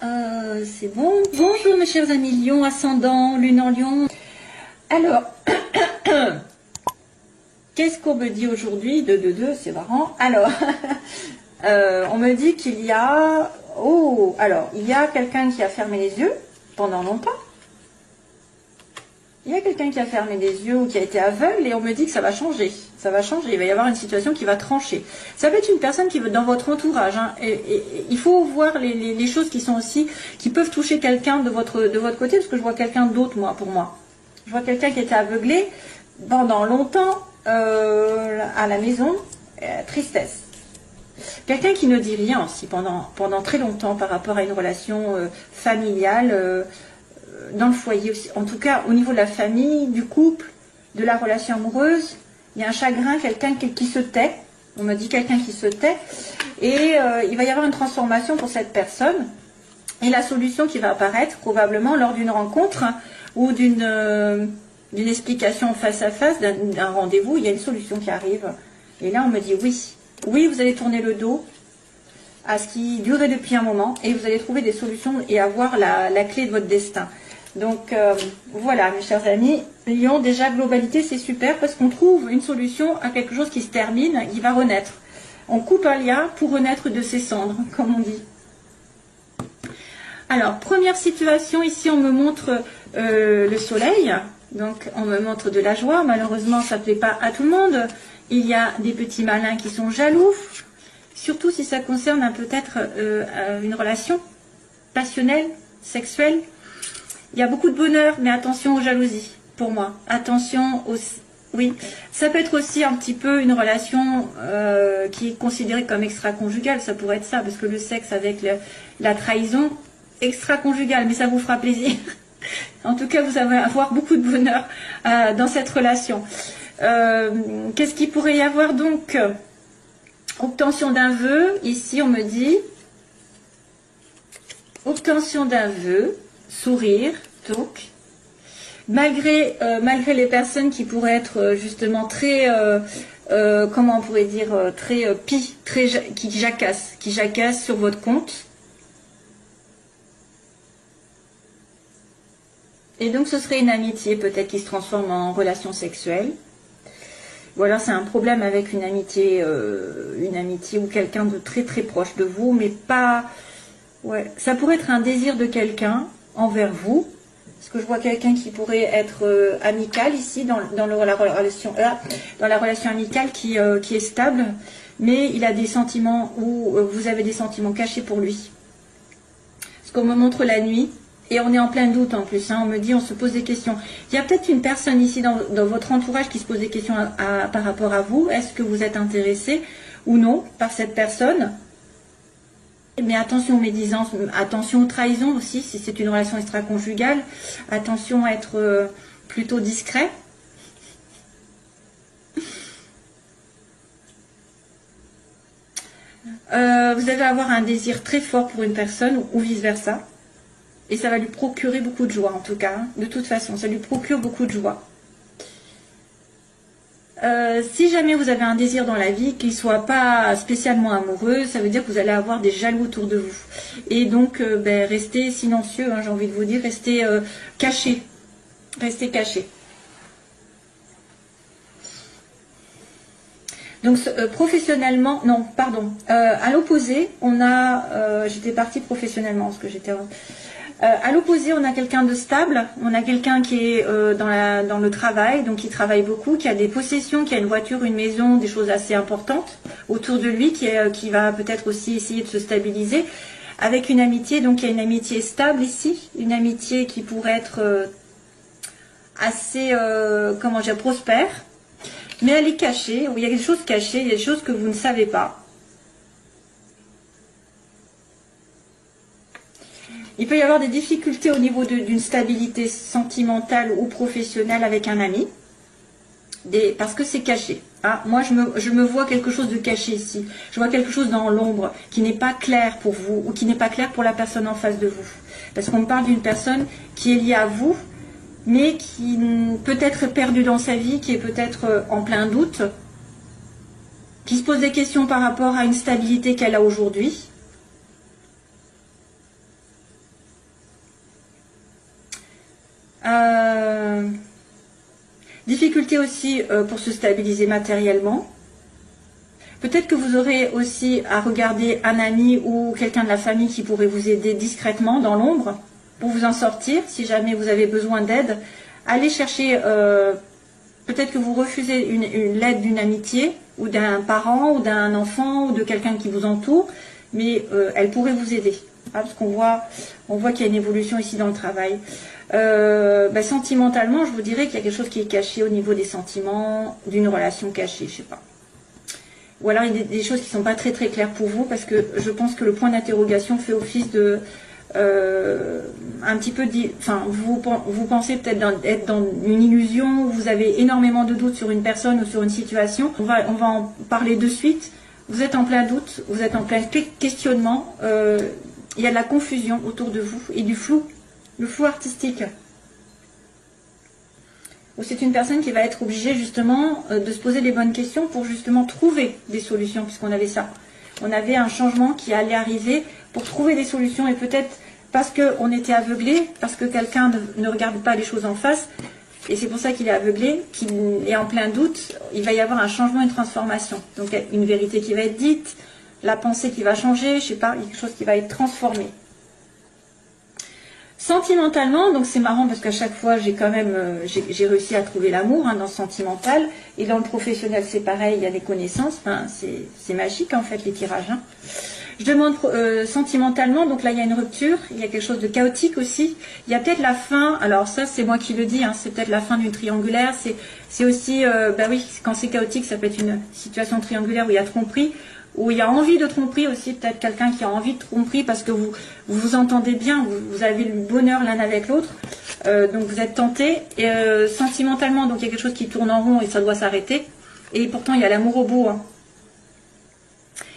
C'est bon. Bonjour mes chers amis Lion, ascendant, lune en Lion. Alors, qu'est-ce qu'on me dit aujourd'hui? 2, c'est marrant. Alors, on me dit qu'il y a... Oh, alors, il y a quelqu'un qui a fermé les yeux pendant longtemps. Il y a quelqu'un qui a fermé les yeux ou qui a été aveugle et on me dit que ça va changer. Ça va changer, il va y avoir une situation qui va trancher. Ça peut être une personne qui veut dans votre entourage. Hein, et il faut voir les choses qui sont aussi, qui peuvent toucher quelqu'un de votre côté, parce que je vois quelqu'un d'autre, moi, pour moi. Je vois quelqu'un qui était aveuglé pendant longtemps à la maison, tristesse. Quelqu'un qui ne dit rien aussi pendant très longtemps par rapport à une relation familiale, dans le foyer aussi, en tout cas au niveau de la famille, du couple, de la relation amoureuse, il y a un chagrin, quelqu'un qui se tait, on me dit quelqu'un qui se tait, et il va y avoir une transformation pour cette personne, et la solution qui va apparaître probablement lors d'une rencontre ou d'une explication face à face, d'un rendez-vous, il y a une solution qui arrive, et là on me dit oui, vous allez tourner le dos à ce qui durait depuis un moment, et vous allez trouver des solutions et avoir la clé de votre destin. Donc voilà mes chers amis, Lion, déjà globalité c'est super parce qu'on trouve une solution à quelque chose qui se termine, qui va renaître. On coupe un lien pour renaître de ses cendres, comme on dit. Alors première situation, ici on me montre le soleil, donc on me montre de la joie, malheureusement ça ne plaît pas à tout le monde. Il y a des petits malins qui sont jaloux, surtout si ça concerne peut-être une relation passionnelle, sexuelle. Il y a beaucoup de bonheur, mais attention aux jalousies, pour moi. Attention aussi, oui. Ça peut être aussi un petit peu une relation qui est considérée comme extra-conjugale, ça pourrait être ça, parce que le sexe avec la trahison, extra-conjugale, mais ça vous fera plaisir. En tout cas, vous allez avoir beaucoup de bonheur dans cette relation. Qu'est-ce qu'il pourrait y avoir donc? Obtention d'un vœu, ici on me dit, obtention d'un vœu, sourire, donc, malgré les personnes qui pourraient être justement très, comment on pourrait dire, qui jacassent sur votre compte. Et donc ce serait une amitié peut-être qui se transforme en relation sexuelle. Ou alors c'est un problème avec une amitié ou quelqu'un de très très proche de vous, mais pas... Ouais, ça pourrait être un désir de quelqu'un envers vous, parce que je vois quelqu'un qui pourrait être amical ici, dans la relation amicale qui est stable, mais il a des sentiments où vous avez des sentiments cachés pour lui. Parce qu'on me montre la nuit, et on est en plein doute en plus, hein, on me dit, on se pose des questions. Il y a peut-être une personne ici dans votre entourage qui se pose des questions par rapport à vous. Est-ce que vous êtes intéressé ou non par cette personne? Mais attention aux médisances, attention aux trahisons aussi, si c'est une relation extra-conjugale. Attention à être plutôt discret. Vous allez avoir un désir très fort pour une personne ou vice-versa. Et ça va lui procurer beaucoup de joie en tout cas. De toute façon, ça lui procure beaucoup de joie. Si jamais vous avez un désir dans la vie, qu'il ne soit pas spécialement amoureux, ça veut dire que vous allez avoir des jaloux autour de vous. Et donc, restez silencieux, hein, j'ai envie de vous dire, restez caché. Restez caché. Donc, professionnellement, non, pardon. À l'opposé, on a, j'étais partie professionnellement, parce que j'étais... à l'opposé, on a quelqu'un de stable, on a quelqu'un qui est dans le travail, donc qui travaille beaucoup, qui a des possessions, qui a une voiture, une maison, des choses assez importantes autour de lui, qui va peut-être aussi essayer de se stabiliser, avec une amitié, donc il y a une amitié stable ici, une amitié qui pourrait être assez, comment dire, prospère, mais elle est cachée, il y a des choses cachées, il y a des choses que vous ne savez pas. Il peut y avoir des difficultés au niveau d'une stabilité sentimentale ou professionnelle avec un ami, parce que c'est caché. Ah, moi, je me vois quelque chose de caché ici. Je vois quelque chose dans l'ombre qui n'est pas clair pour vous ou qui n'est pas clair pour la personne en face de vous. Parce qu'on me parle d'une personne qui est liée à vous, mais qui peut être perdue dans sa vie, qui est peut-être en plein doute, qui se pose des questions par rapport à une stabilité qu'elle a aujourd'hui. Difficulté aussi pour se stabiliser matériellement. Peut-être que vous aurez aussi à regarder un ami ou quelqu'un de la famille qui pourrait vous aider discrètement dans l'ombre pour vous en sortir si jamais vous avez besoin d'aide. Allez chercher, peut-être que vous refusez l'aide d'une amitié ou d'un parent ou d'un enfant ou de quelqu'un qui vous entoure, mais elle pourrait vous aider. Parce qu'on voit qu'il y a une évolution ici dans le travail. Sentimentalement, je vous dirais qu'il y a quelque chose qui est caché au niveau des sentiments, d'une relation cachée, je sais pas. Ou alors il y a des choses qui ne sont pas très très claires pour vous, parce que je pense que le point d'interrogation fait office de un petit peu vous pensez peut-être être dans une illusion, vous avez énormément de doutes sur une personne ou sur une situation. On va en parler de suite. Vous êtes en plein doute, vous êtes en plein questionnement. Il y a de la confusion autour de vous et du flou, le flou artistique. Ou c'est une personne qui va être obligée justement de se poser les bonnes questions pour justement trouver des solutions, puisqu'on avait ça. On avait un changement qui allait arriver pour trouver des solutions, et peut-être parce qu'on était aveuglé, parce que quelqu'un ne regarde pas les choses en face, et c'est pour ça qu'il est aveuglé, qu'il est en plein doute, il va y avoir un changement, une transformation. Donc une vérité qui va être dite, la pensée qui va changer, je sais pas, quelque chose qui va être transformé. Sentimentalement, donc c'est marrant parce qu'à chaque fois j'ai quand même j'ai réussi à trouver l'amour dans le sentimental, et dans le professionnel c'est pareil, il y a des connaissances, c'est magique en fait les tirages. Je demande sentimentalement, donc là il y a une rupture, il y a quelque chose de chaotique aussi, il y a peut-être la fin, alors ça c'est moi qui le dis, c'est peut-être la fin d'une triangulaire, c'est aussi, oui, quand c'est chaotique ça peut être une situation triangulaire où il y a tromperie, où il y a envie de tromperie aussi, peut-être quelqu'un qui a envie de tromperie parce que vous vous entendez bien, vous avez le bonheur l'un avec l'autre, donc vous êtes tenté, et sentimentalement, donc il y a quelque chose qui tourne en rond et ça doit s'arrêter, et pourtant il y a l'amour au bout.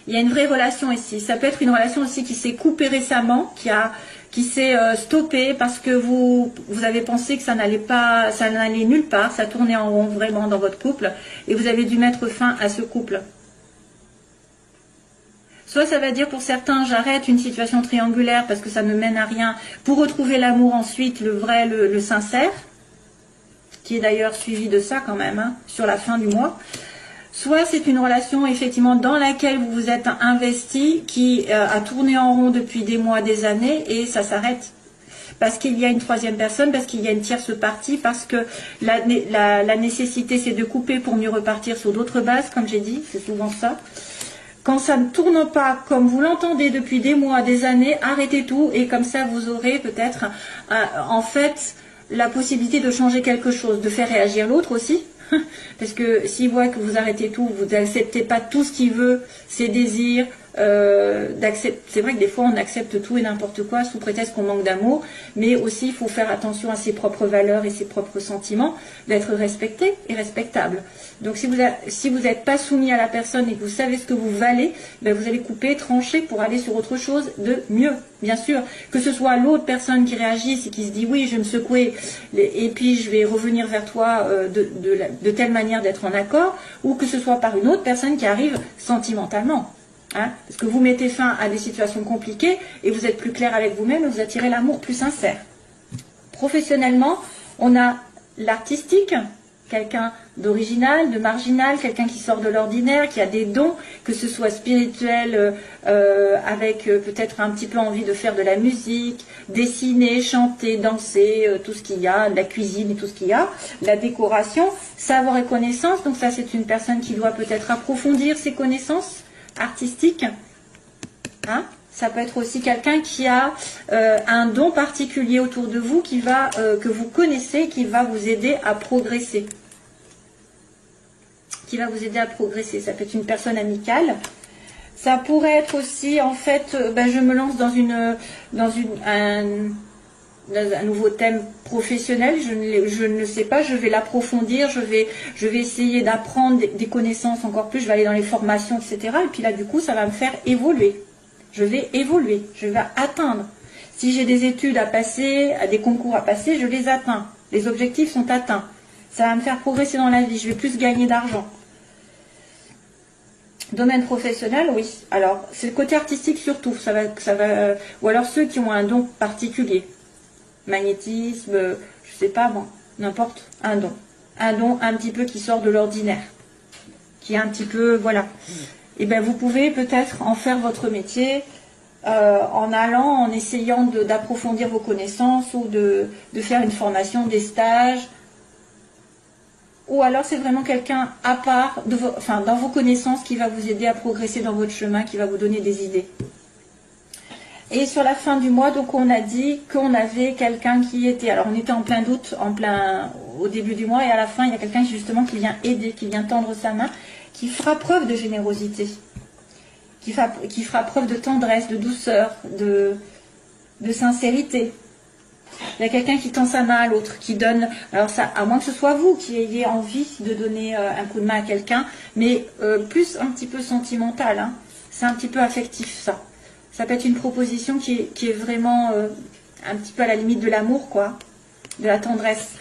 Il y a une vraie relation ici, ça peut être une relation aussi qui s'est coupée récemment, qui s'est stoppée parce que vous avez pensé que ça n'allait nulle part, ça tournait en rond vraiment dans votre couple, et vous avez dû mettre fin à ce couple. Soit ça va dire pour certains, j'arrête une situation triangulaire parce que ça ne mène à rien, pour retrouver l'amour ensuite, le vrai, le sincère, qui est d'ailleurs suivi de ça quand même, sur la fin du mois. Soit c'est une relation effectivement dans laquelle vous vous êtes investi, qui a tourné en rond depuis des mois, des années, et ça s'arrête. Parce qu'il y a une troisième personne, parce qu'il y a une tierce partie, parce que la nécessité c'est de couper pour mieux repartir sur d'autres bases, comme j'ai dit, c'est souvent ça. Quand ça ne tourne pas comme vous l'entendez depuis des mois, des années, arrêtez tout, et comme ça vous aurez peut-être en fait la possibilité de changer quelque chose, de faire réagir l'autre aussi. Parce que s'il voit que vous arrêtez tout, vous n'acceptez pas tout ce qu'il veut, ses désirs, c'est vrai que des fois on accepte tout et n'importe quoi sous prétexte qu'on manque d'amour, mais aussi il faut faire attention à ses propres valeurs et ses propres sentiments, d'être respecté et respectable. Donc si vous n'êtes pas soumis à la personne et que vous savez ce que vous valez, vous allez couper, trancher pour aller sur autre chose de mieux. Bien sûr, que ce soit l'autre personne qui réagisse et qui se dit oui, je vais me secouer et puis je vais revenir vers toi de telle manière d'être en accord, ou que ce soit par une autre personne qui arrive sentimentalement. Parce que vous mettez fin à des situations compliquées et vous êtes plus clair avec vous-même et vous attirez l'amour plus sincère. Professionnellement, on a l'artistique, quelqu'un d'original, de marginal, quelqu'un qui sort de l'ordinaire, qui a des dons, que ce soit spirituel, avec peut-être un petit peu envie de faire de la musique, dessiner, chanter, danser, tout ce qu'il y a, de la cuisine et tout ce qu'il y a, la décoration, savoir et connaissance. Donc ça, c'est une personne qui doit peut-être approfondir ses connaissances artistiques. Ça peut être aussi quelqu'un qui a un don particulier autour de vous que vous connaissez, qui va vous aider à progresser. Ça peut être une personne amicale. Ça pourrait être aussi, en fait, je me lance dans un nouveau thème professionnel, je ne le sais pas, je vais l'approfondir, je vais essayer d'apprendre des connaissances encore plus, je vais aller dans les formations, etc. Et puis là, du coup, ça va me faire évoluer. Je vais évoluer, je vais atteindre. Si j'ai des études à passer, des concours à passer, je les atteins. Les objectifs sont atteints. Ça va me faire progresser dans la vie, je vais plus gagner d'argent. Domaine professionnel, oui. Alors, c'est le côté artistique surtout, ou alors ceux qui ont un don particulier. magnétisme, je sais pas bon, n'importe, un don. Un don un petit peu qui sort de l'ordinaire, qui est un petit peu, voilà. Et bien vous pouvez peut-être en faire votre métier en allant, en essayant d'approfondir vos connaissances ou de faire une formation, des stages. Ou alors c'est vraiment quelqu'un à part, enfin, dans vos connaissances qui va vous aider à progresser dans votre chemin, qui va vous donner des idées. Et sur la fin du mois, donc on a dit qu'on avait quelqu'un qui était, alors on était en plein doute, au début du mois, et à la fin il y a quelqu'un justement qui vient aider, qui vient tendre sa main, qui fera preuve de générosité, qui fera preuve de tendresse, de douceur, de sincérité. Il y a quelqu'un qui tend sa main à l'autre, qui donne, alors ça, à moins que ce soit vous qui ayez envie de donner un coup de main à quelqu'un, mais plus un petit peu sentimental, hein. C'est un petit peu affectif ça. Ça peut être une proposition qui est vraiment un petit peu à la limite de l'amour, quoi, de la tendresse.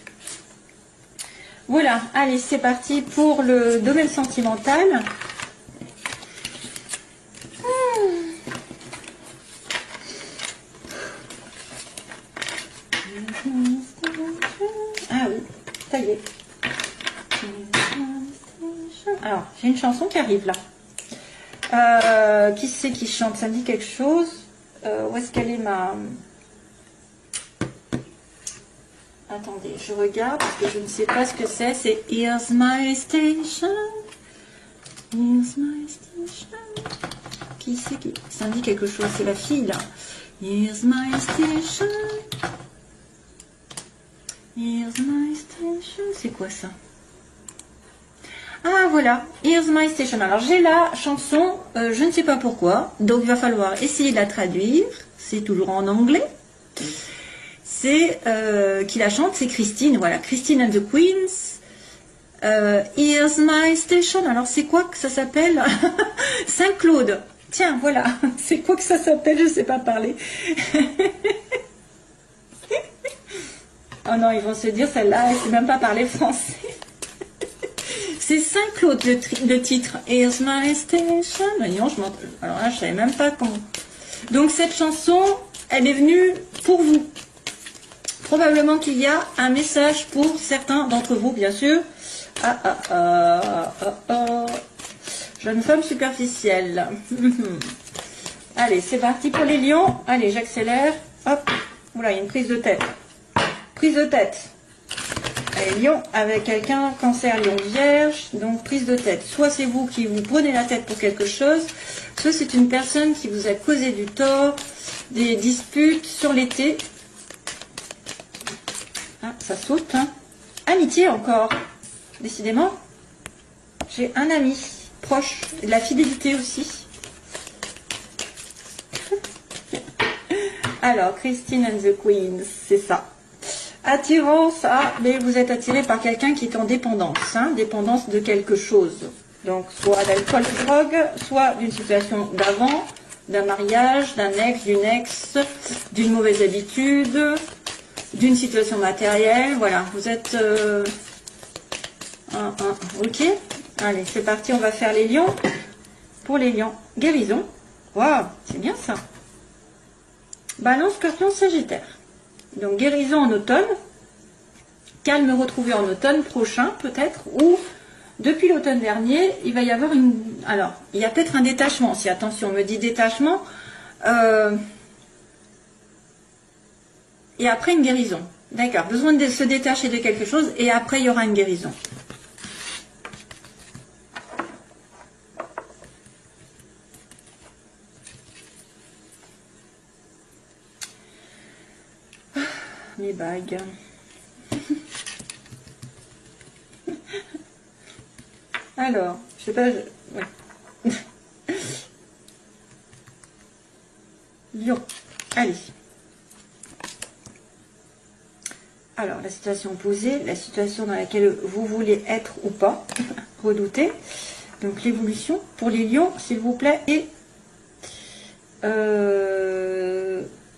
Voilà, allez, c'est parti pour le domaine sentimental. Ah oui, ça y est. Alors, j'ai une chanson qui arrive là. Qui c'est qui chante? Ça me dit quelque chose. Où est-ce qu'elle est ma... Attendez, je regarde parce que je ne sais pas ce que c'est. C'est Here's My Station. Here's My Station. Qui c'est qui... Ça me dit quelque chose. C'est la fille là. Here's My Station. Here's My Station. C'est quoi ça? Ah voilà, Here's My Station. Alors j'ai la chanson, je ne sais pas pourquoi, donc il va falloir essayer de la traduire. C'est toujours en anglais. C'est qui la chante, c'est Christine. Voilà, Christine and the Queens. Here's My Station. Alors c'est quoi que ça s'appelle? Saint-Claude. Tiens, voilà, c'est quoi que ça s'appelle? Je ne sais pas parler. Oh non, ils vont se dire celle-là, elle ne sait même pas parler français. C'est Saint-Claude le titre. Here's My Station. Non, alors là, je ne savais même pas comment. Donc cette chanson, elle est venue pour vous. Probablement qu'il y a un message pour certains d'entre vous, bien sûr. Jeune femme superficielle. Allez, c'est parti pour les lions. Allez, j'accélère. Hop. Oula, il y a une prise de tête. Prise de tête. Allez, lion avec quelqu'un, cancer, lion, vierge, donc prise de tête. Soit c'est vous qui vous prenez la tête pour quelque chose, soit c'est une personne qui vous a causé du tort, des disputes sur l'été. Ah, ça saute, hein. Amitié encore. Décidément, j'ai un ami proche, de la fidélité aussi. Alors, Christine and the Queens, c'est ça. Attirance, mais vous êtes attiré par quelqu'un qui est en dépendance, hein, dépendance de quelque chose. Donc, soit d'alcool, de drogue, soit d'une situation d'avant, d'un mariage, d'un ex, d'une mauvaise habitude, d'une situation matérielle. Voilà, vous êtes... ok, allez, c'est parti, on va faire les lions. Pour les lions, guérison. Waouh, c'est bien ça. Balance, Scorpion, Sagittaire. Donc guérison en automne, calme retrouvé en automne prochain peut-être, ou depuis l'automne dernier, il va y avoir une... Alors, il y a peut-être un détachement, si attention, on me dit détachement, et après une guérison. D'accord, besoin de se détacher de quelque chose, et après il y aura une guérison. Mes bagues. Alors, je sais pas... Ouais. Lion. Allez. Alors, la situation posée, la situation dans laquelle vous voulez être ou pas, redouter. Donc, l'évolution pour les lions, s'il vous plaît, et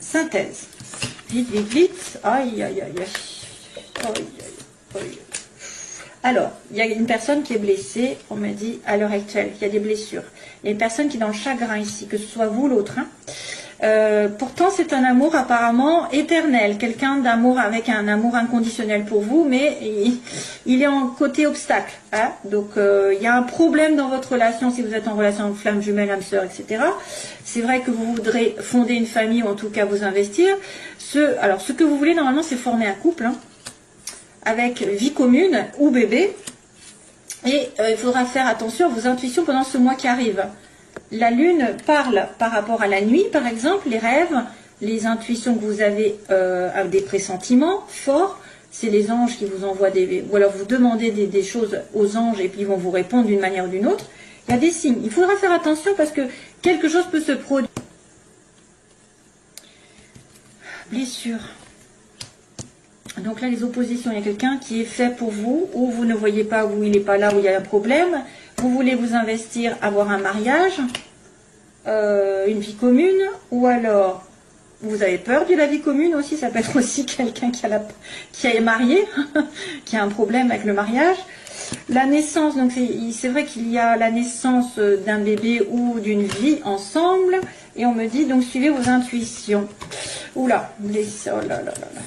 synthèse. Vite, vite, vite. Aïe, aïe, aïe, aïe. Aïe, aïe, aïe. Alors, il y a une personne qui est blessée, on m'a dit, à l'heure actuelle, il y a des blessures. Il y a une personne qui est dans le chagrin ici, que ce soit vous ou l'autre. Hein. Pourtant, c'est un amour apparemment éternel, quelqu'un d'amour avec un amour inconditionnel pour vous, mais il est en côté obstacle. Hein. Donc, il y a un problème dans votre relation si vous êtes en relation avec flamme jumelle, âme sœur, etc. C'est vrai que vous voudrez fonder une famille ou en tout cas vous investir. Alors, ce que vous voulez normalement, c'est former un couple hein, avec vie commune ou bébé. Et il faudra faire attention à vos intuitions pendant ce mois qui arrive. La lune parle par rapport à la nuit, par exemple, les rêves, les intuitions que vous avez, des pressentiments forts. C'est les anges qui vous envoient ou alors vous demandez des choses aux anges et puis ils vont vous répondre d'une manière ou d'une autre. Il y a des signes. Il faudra faire attention parce que quelque chose peut se produire. Blessure. Donc là, les oppositions, il y a quelqu'un qui est fait pour vous, ou vous ne voyez pas, où il n'est pas là, où il y a un problème. Vous voulez vous investir, avoir un mariage, une vie commune, ou alors vous avez peur de la vie commune aussi. Ça peut être aussi quelqu'un qui est marié, qui a un problème avec le mariage. La naissance, donc c'est vrai qu'il y a la naissance d'un bébé ou d'une vie ensemble, et on me dit donc suivez vos intuitions. Oula, oh là là là là.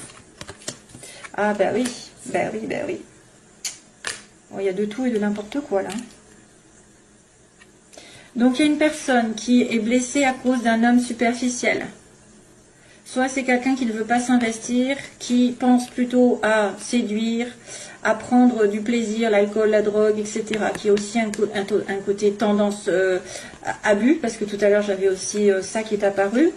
Ah ben oui, ben oui, ben oui. Bon, il y a de tout et de n'importe quoi là. Donc il y a une personne qui est blessée à cause d'un homme superficiel. Soit c'est quelqu'un qui ne veut pas s'investir, qui pense plutôt à séduire, à prendre du plaisir, l'alcool, la drogue, etc. Qui a aussi un côté tendance abus, parce que tout à l'heure j'avais aussi ça qui est apparu.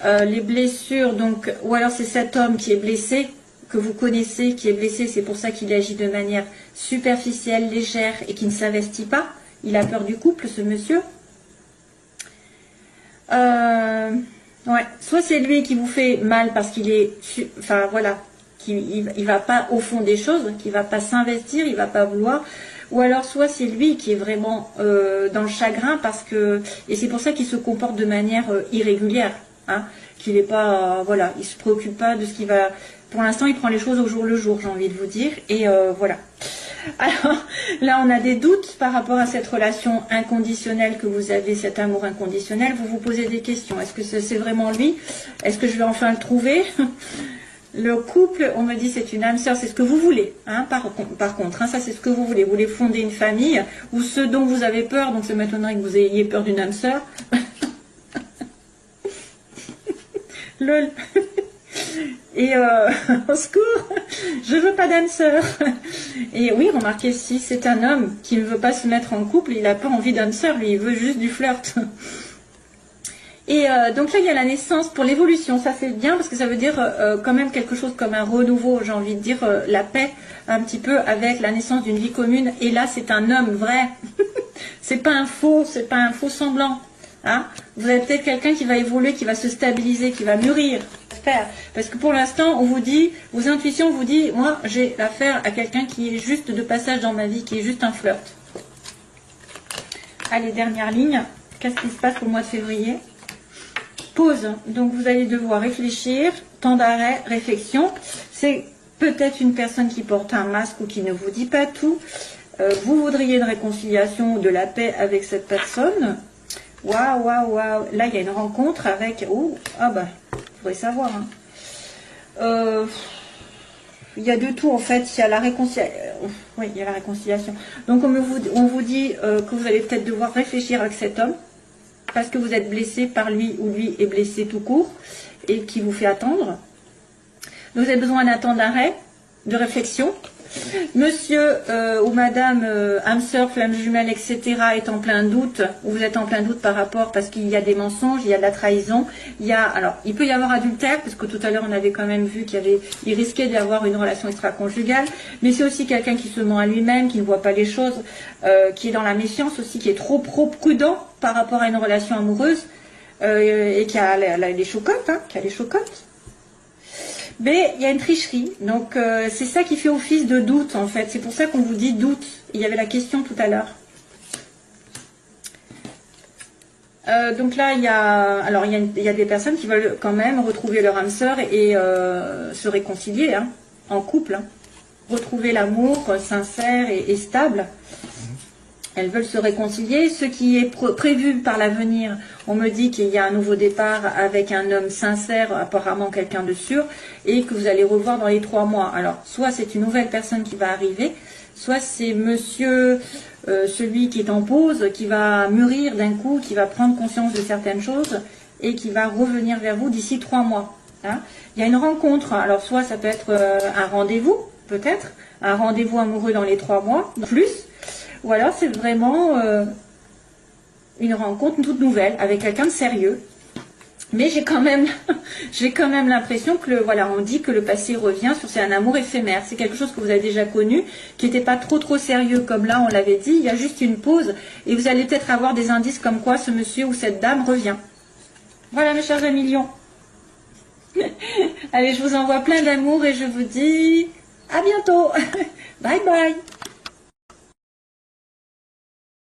Les blessures, donc, ou alors c'est cet homme qui est blessé, que vous connaissez, qui est blessé, c'est pour ça qu'il agit de manière superficielle, légère et qui ne s'investit pas. Il a peur du couple, ce monsieur. Ouais. Soit c'est lui qui vous fait mal parce qu'il est, enfin voilà, il va pas au fond des choses, qu'il va pas s'investir, il va pas vouloir. Ou alors soit c'est lui qui est vraiment dans le chagrin parce que, et c'est pour ça qu'il se comporte de manière irrégulière. Hein, qu'il n'est pas, voilà, il se préoccupe pas de ce qui va. Pour l'instant, il prend les choses au jour le jour, j'ai envie de vous dire. Et voilà. Alors là, on a des doutes par rapport à cette relation inconditionnelle que vous avez, cet amour inconditionnel. Vous vous posez des questions. Est-ce que c'est vraiment lui? Est-ce que je vais enfin le trouver? Le couple, on me dit, c'est une âme sœur, c'est ce que vous voulez. Hein, par contre, hein, ça c'est ce que vous voulez. Vous voulez fonder une famille ou ce dont vous avez peur. Donc ça m'étonnerait que vous ayez peur d'une âme sœur. Lol. Et au secours, je veux pas d'âme sœur. Et oui, remarquez, si c'est un homme qui ne veut pas se mettre en couple, il n'a pas envie d'âme sœur, lui, il veut juste du flirt. Et donc là, il y a la naissance pour l'évolution. Ça, c'est bien parce que ça veut dire quand même quelque chose comme un renouveau, j'ai envie de dire la paix un petit peu avec la naissance d'une vie commune. Et là, c'est un homme vrai. C'est pas un faux semblant. Hein, vous avez peut-être quelqu'un qui va évoluer, qui va se stabiliser, qui va mûrir. Parce que pour l'instant, on vous dit, vos intuitions vous disent, moi, j'ai affaire à quelqu'un qui est juste de passage dans ma vie, qui est juste un flirt. Allez, dernière ligne. Qu'est-ce qui se passe pour le mois de février? Pause. Donc, vous allez devoir réfléchir. Temps d'arrêt, réflexion. C'est peut-être une personne qui porte un masque ou qui ne vous dit pas tout. Vous voudriez une réconciliation ou de la paix avec cette personne. Waouh, waouh, waouh. Là, il y a une rencontre avec... Oh, ah bah, il faudrait savoir. Hein. Il y a de tout, en fait. Il y a la réconciliation. Oui, il y a la réconciliation. Donc, on vous dit que vous allez peut-être devoir réfléchir avec cet homme parce que vous êtes blessé par lui ou lui est blessé tout court et qui vous fait attendre. Donc, vous avez besoin d'un temps d'arrêt, de réflexion. Monsieur ou madame âme sœur, flamme jumelle, etc. est en plein doute, ou vous êtes en plein doute par rapport, parce qu'il y a des mensonges, il y a de la trahison, alors, il peut y avoir adultère, parce que tout à l'heure on avait quand même vu il risquait d'avoir une relation extra-conjugale, mais c'est aussi quelqu'un qui se ment à lui-même, qui ne voit pas les choses, qui est dans la méfiance aussi, qui est trop prudent par rapport à une relation amoureuse, et qui a les chocottes, hein, qui a les chocottes. Mais il y a une tricherie, donc c'est ça qui fait office de doute en fait, c'est pour ça qu'on vous dit doute. Il y avait la question tout à l'heure. Donc là, il y a des personnes qui veulent quand même retrouver leur âme sœur et se réconcilier hein, en couple, hein. Retrouver l'amour sincère et stable. Elles veulent se réconcilier. Ce qui est prévu par l'avenir, on me dit qu'il y a un nouveau départ avec un homme sincère, apparemment quelqu'un de sûr, et que vous allez revoir dans les 3 mois. Alors, soit c'est une nouvelle personne qui va arriver, soit c'est monsieur, celui qui est en pause, qui va mûrir d'un coup, qui va prendre conscience de certaines choses et qui va revenir vers vous d'ici 3 mois. Hein. Il y a une rencontre. Alors, soit ça peut être un rendez-vous, peut-être, un rendez-vous amoureux dans les 3 mois, plus. Ou alors c'est vraiment une rencontre toute nouvelle avec quelqu'un de sérieux. Mais j'ai quand même l'impression que voilà, on dit que le passé revient sur c'est un amour éphémère. C'est quelque chose que vous avez déjà connu, qui n'était pas trop sérieux comme là on l'avait dit. Il y a juste une pause et vous allez peut-être avoir des indices comme quoi ce monsieur ou cette dame revient. Voilà mes chers amis lions. Allez, je vous envoie plein d'amour et je vous dis à bientôt. Bye bye.